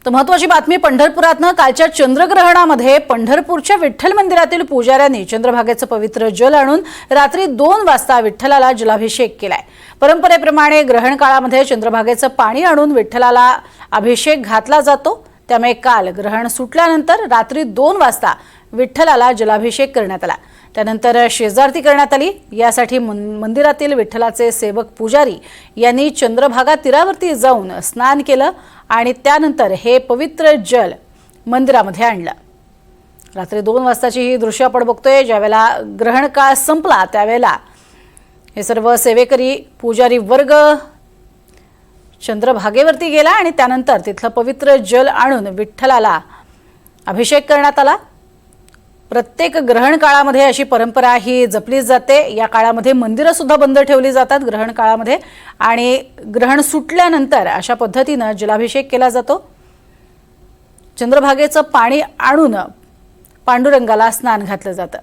तर महत्त्वाची बातमी पंढरपुरातनं कालच्या चंद्रग्रहणामध्ये पंढरपूरच्या विठ्ठल मंदिरातील पुजाऱ्यांनी चंद्रभागेचं पवित्र जल आणून रात्री 2 वाजता विठ्ठलाला जलाभिषेक केलाय। परंपरेप्रमाणे ग्रहण काळामध्ये चंद्रभागेचं पाणी आणून विठ्ठलाला अभिषेक घातला जातो। त्यामुळे काल ग्रहण सुटल्यानंतर रात्री 2 वाजता विठ्ठलाला जलाभिषेक करण्यात आला। त्यानंतर शेजारती करण्यात आली। यासाठी मंदिरातील विठ्ठलाचे सेवक पुजारी यांनी चंद्रभागा तीरावरती जाऊन स्नान केलं आणि त्यानंतर हे पवित्र जल मंदिरामध्ये आणलं। रात्री 2 वाजताची ही दृश्य आपण बघतोय। ज्यावेळेला ग्रहण काळ संपला त्यावेळेला हे सर्व सेवेकरी पुजारी वर्ग चंद्रभागेवरती गेला आणि त्यानंतर तिथलं पवित्र जल आणून विठ्ठलाला अभिषेक करण्यात आला। प्रत्येक ग्रहण काळामध्ये अशी परंपरा ही जपली जाते। या काळामध्ये मंदिरं सुद्धा बंद ठेवली जातात ग्रहण काळामध्ये आणि ग्रहण सुटल्यानंतर अशा पद्धतीने जलाभिषेक केला जातो। चंद्रभागेचं पाणी आणून पांडुरंगाला स्नान घातलं जातं।